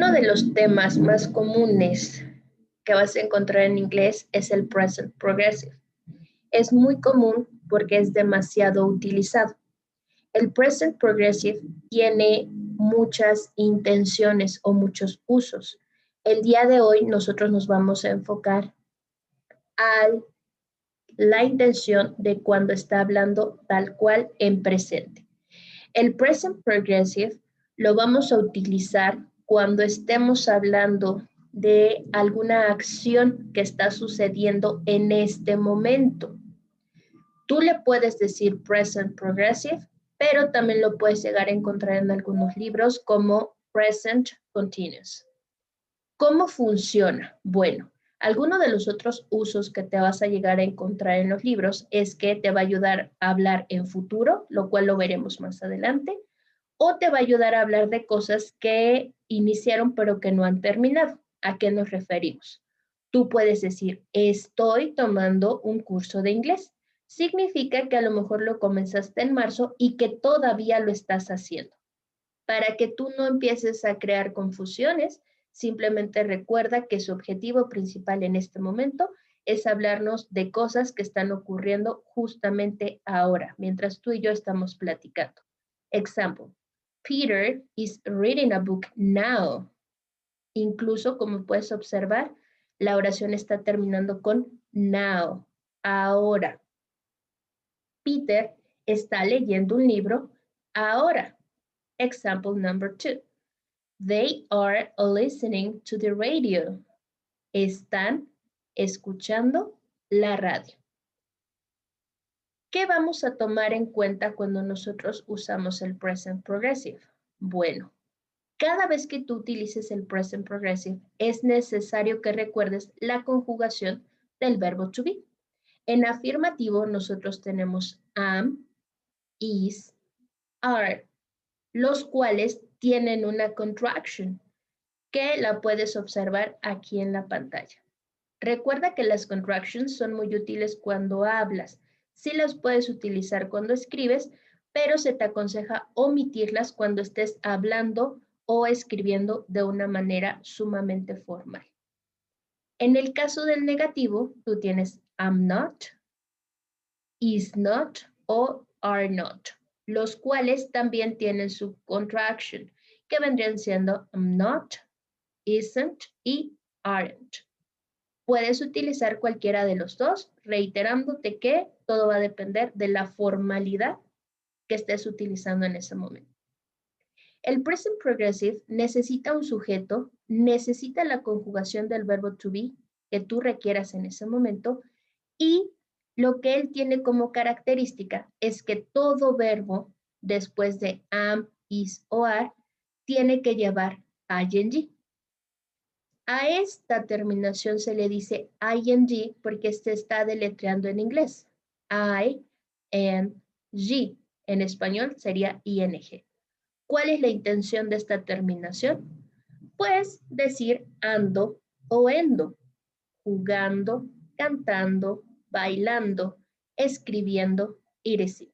Uno de los temas más comunes que vas a encontrar en inglés es el present progressive. Es muy común porque es demasiado utilizado. El present progressive tiene muchas intenciones o muchos usos. El día de hoy nosotros nos vamos a enfocar a la intención de cuando está hablando tal cual en presente. El present progressive lo vamos a utilizar cuando estemos hablando de alguna acción que está sucediendo en este momento. Tú le puedes decir present progressive, pero también lo puedes llegar a encontrar en algunos libros como present continuous. ¿Cómo funciona? Bueno, alguno de los otros usos que te vas a llegar a encontrar en los libros es que te va a ayudar a hablar en futuro, lo cual lo veremos más adelante, o te va a ayudar a hablar de cosas que iniciaron pero que no han terminado. ¿A qué nos referimos? Tú puedes decir, estoy tomando un curso de inglés. Significa que a lo mejor lo comenzaste en marzo y que todavía lo estás haciendo. Para que tú no empieces a crear confusiones, simplemente recuerda que su objetivo principal en este momento es hablarnos de cosas que están ocurriendo justamente ahora, mientras tú y yo estamos platicando. Example, Peter is reading a book now. Incluso, como puedes observar, la oración está terminando con now, ahora. Peter está leyendo un libro ahora. Example number 2. They are listening to the radio. Están escuchando la radio. ¿Qué vamos a tomar en cuenta cuando nosotros usamos el present progressive? Bueno, cada vez que tú utilices el present progressive, es necesario que recuerdes la conjugación del verbo to be. En afirmativo, nosotros tenemos am, is, are, los cuales tienen una contraction que la puedes observar aquí en la pantalla. Recuerda que las contractions son muy útiles cuando hablas. Sí las puedes utilizar cuando escribes, pero se te aconseja omitirlas cuando estés hablando o escribiendo de una manera sumamente formal. En el caso del negativo, tú tienes am not, is not o are not, los cuales también tienen su contraction, que vendrían siendo am not, isn't y aren't. Puedes utilizar cualquiera de los dos, reiterándote que todo va a depender de la formalidad que estés utilizando en ese momento. El present progressive necesita un sujeto, necesita la conjugación del verbo to be que tú requieras en ese momento y lo que él tiene como característica es que todo verbo después de am, is o are tiene que llevar ing. A esta terminación se le dice ing porque se está deletreando en inglés. I, N, G. En español sería ing. ¿Cuál es la intención de esta terminación? Pues decir ando o endo, jugando, cantando, bailando, escribiendo y decir.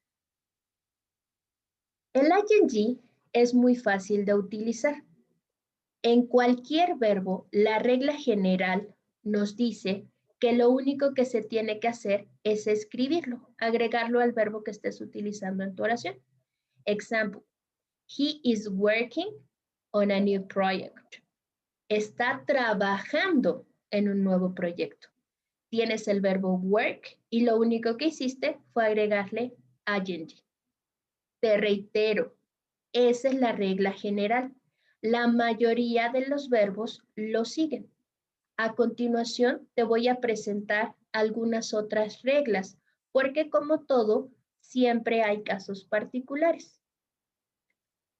El ing es muy fácil de utilizar. En cualquier verbo, la regla general nos dice que lo único que se tiene que hacer es escribirlo, agregarlo al verbo que estés utilizando en tu oración. Example, he is working on a new project. Está trabajando en un nuevo proyecto. Tienes el verbo work y lo único que hiciste fue agregarle ing. Te reitero, esa es la regla general. La mayoría de los verbos lo siguen. A continuación, te voy a presentar algunas otras reglas, porque como todo, siempre hay casos particulares.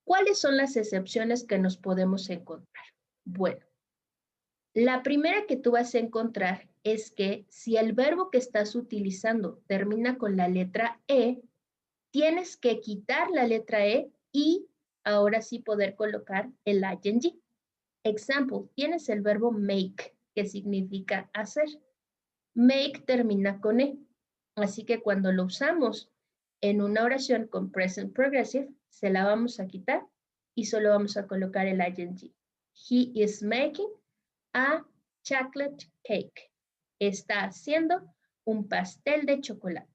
¿Cuáles son las excepciones que nos podemos encontrar? Bueno, la primera que tú vas a encontrar es que si el verbo que estás utilizando termina con la letra E, tienes que quitar la letra E y ahora sí poder colocar el ing. Example, tienes el verbo make, que significa hacer. Make termina con E, así que cuando lo usamos en una oración con present progressive, se la vamos a quitar y solo vamos a colocar el ing. He is making a chocolate cake. Está haciendo un pastel de chocolate.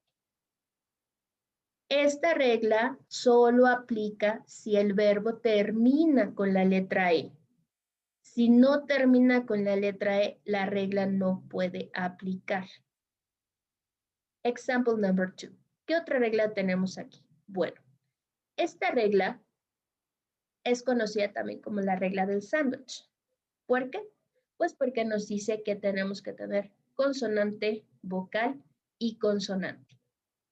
Esta regla solo aplica si el verbo termina con la letra E. Si no termina con la letra E, la regla no puede aplicar. Example number 2. ¿Qué otra regla tenemos aquí? Bueno, esta regla es conocida también como la regla del sándwich. ¿Por qué? Pues porque nos dice que tenemos que tener consonante, vocal y consonante.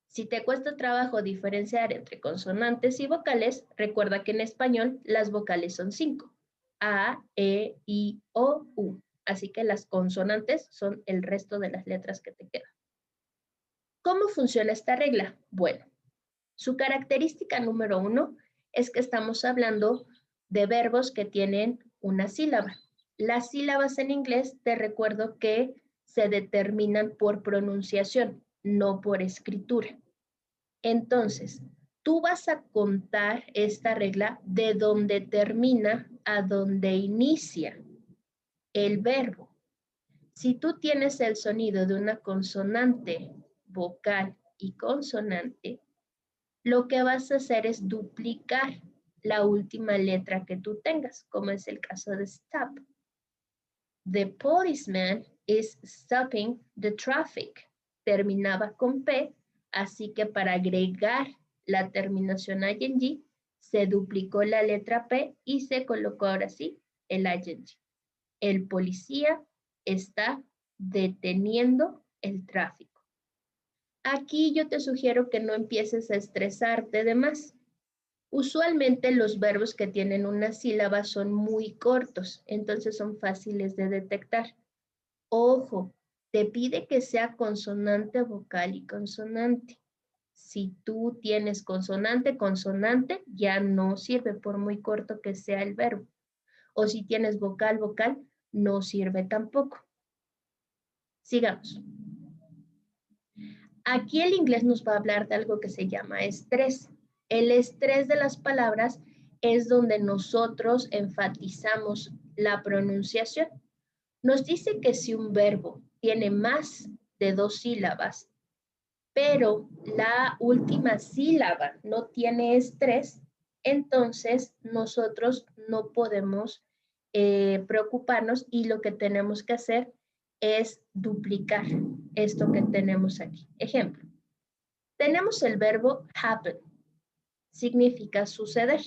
Si te cuesta trabajo diferenciar entre consonantes y vocales, recuerda que en español las vocales son 5. A, E, I, O, U. Así que las consonantes son el resto de las letras que te quedan. ¿Cómo funciona esta regla? Bueno, su característica número 1 es que estamos hablando de verbos que tienen una sílaba. Las sílabas en inglés, te recuerdo que se determinan por pronunciación, no por escritura. Entonces, tú vas a contar esta regla de donde termina a donde inicia el verbo. Si tú tienes el sonido de una consonante, vocal y consonante, lo que vas a hacer es duplicar la última letra que tú tengas, como es el caso de stop. The policeman is stopping the traffic. Terminaba con P, así que para agregar la terminación ing, se duplicó la letra P y se colocó ahora sí el ing. El policía está deteniendo el tráfico. Aquí yo te sugiero que no empieces a estresarte de más. Usualmente los verbos que tienen una sílaba son muy cortos, entonces son fáciles de detectar. Ojo, te pide que sea consonante, vocal y consonante. Si tú tienes consonante, consonante, ya no sirve por muy corto que sea el verbo. O si tienes vocal, vocal, no sirve tampoco. Sigamos. Aquí el inglés nos va a hablar de algo que se llama estrés. El estrés de las palabras es donde nosotros enfatizamos la pronunciación. Nos dice que si un verbo tiene más de 2 sílabas, pero la última sílaba no tiene estrés, entonces nosotros no podemos preocuparnos y lo que tenemos que hacer es duplicar esto que tenemos aquí. Ejemplo, tenemos el verbo happen, significa suceder.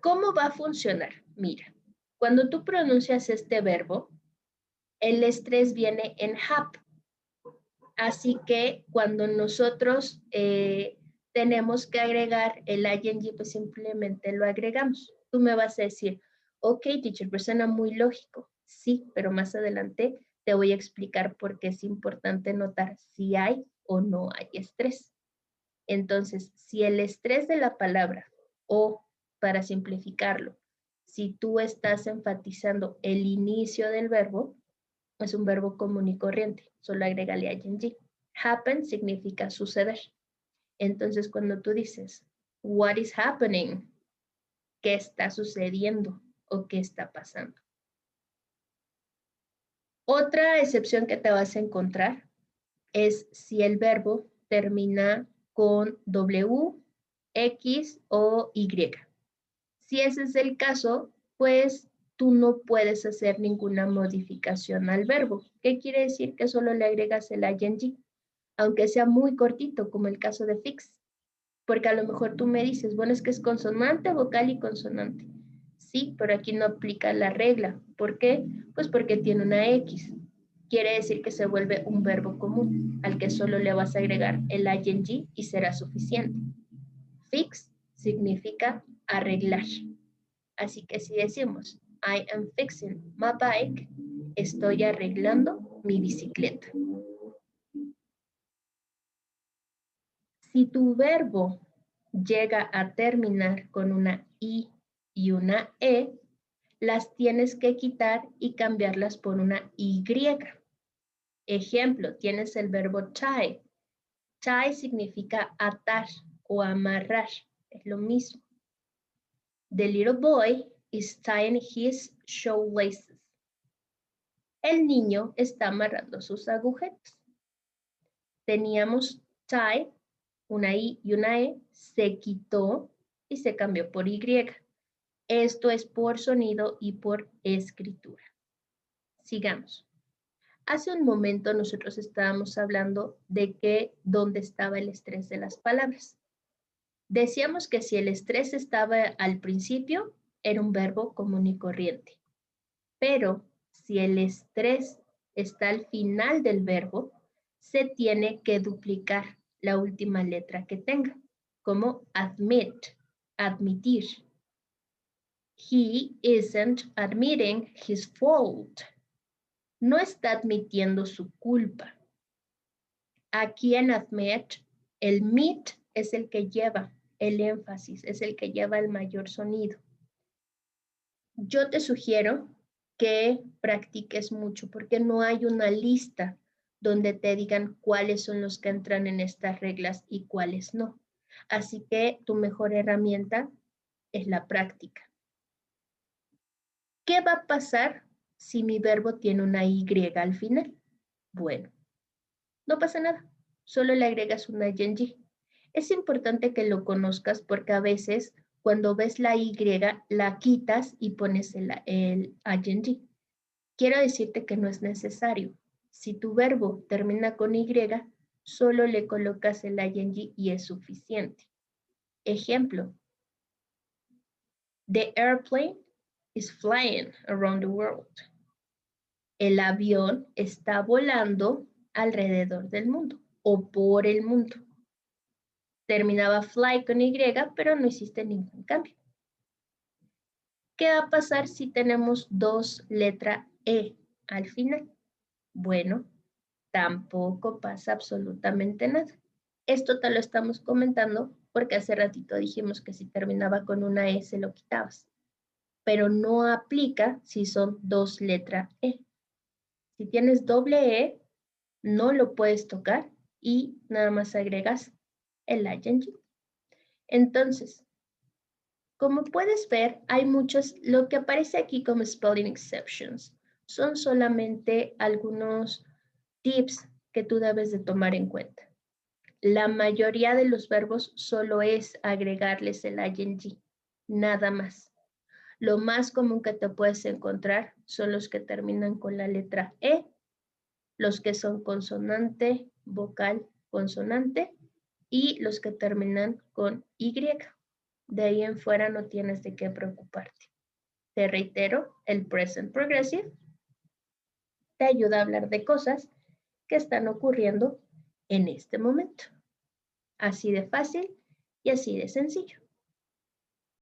¿Cómo va a funcionar? Mira, cuando tú pronuncias este verbo, el estrés viene en hap. Así que cuando nosotros tenemos que agregar el ing, pues simplemente lo agregamos. Tú me vas a decir, ok, teacher, pero suena muy lógico. Sí, pero más adelante te voy a explicar por qué es importante notar si hay o no hay estrés. Entonces, si el estrés de la palabra, o para simplificarlo, si tú estás enfatizando el inicio del verbo, es un verbo común y corriente, solo agrégale ing. Happen significa suceder. Entonces, cuando tú dices, what is happening? ¿Qué está sucediendo o qué está pasando? Otra excepción que te vas a encontrar es si el verbo termina con W, X o Y. Si ese es el caso, pues tú no puedes hacer ninguna modificación al verbo. ¿Qué quiere decir? Que solo le agregas el ing, aunque sea muy cortito, como el caso de fix. Porque a lo mejor tú me dices, bueno, es que es consonante, vocal y consonante. Sí, pero aquí no aplica la regla. ¿Por qué? Pues porque tiene una X. Quiere decir que se vuelve un verbo común, al que solo le vas a agregar el ing y será suficiente. Fix significa arreglar. Así que si decimos, I am fixing my bike, estoy arreglando mi bicicleta. Si tu verbo llega a terminar con una I y una E, las tienes que quitar y cambiarlas por una Y. Ejemplo, tienes el verbo tie. Tie significa atar o amarrar, es lo mismo. The little boy is tying his shoelaces. El niño está amarrando sus agujetas. Teníamos tie, una I y una E, se quitó y se cambió por Y. Esto es por sonido y por escritura. Sigamos. Hace un momento nosotros estábamos hablando de que dónde estaba el estrés de las palabras. Decíamos que si el estrés estaba al principio, era un verbo común y corriente. Pero si el estrés está al final del verbo, se tiene que duplicar la última letra que tenga, como admit, admitir. He isn't admitting his fault. No está admitiendo su culpa. Aquí en admit, el mit es el que lleva el énfasis, es el que lleva el mayor sonido. Yo te sugiero que practiques mucho porque no hay una lista donde te digan cuáles son los que entran en estas reglas y cuáles no. Así que tu mejor herramienta es la práctica. ¿Qué va a pasar si mi verbo tiene una Y al final? Bueno, no pasa nada, solo le agregas una ing. Es importante que lo conozcas porque a veces cuando ves la Y la quitas y pones el ing. Quiero decirte que no es necesario. Si tu verbo termina con Y, solo le colocas el ing y es suficiente. Ejemplo, the airplane is flying around the world. El avión está volando alrededor del mundo o por el mundo. Terminaba fly con Y, pero no hiciste ningún cambio. ¿Qué va a pasar si tenemos dos letras E al final? Bueno, tampoco pasa absolutamente nada. Esto te lo estamos comentando porque hace ratito dijimos que si terminaba con una E se lo quitabas, pero no aplica si son dos letras E. Si tienes doble E, no lo puedes tocar y nada más agregas el ing. Entonces, como puedes ver, hay muchos, lo que aparece aquí como spelling exceptions, son solamente algunos tips que tú debes de tomar en cuenta. La mayoría de los verbos solo es agregarles el ing, nada más. Lo más común que te puedes encontrar son los que terminan con la letra E, los que son consonante, vocal, consonante y los que terminan con Y. De ahí en fuera no tienes de qué preocuparte. Te reitero, el present progressive te ayuda a hablar de cosas que están ocurriendo en este momento. Así de fácil y así de sencillo.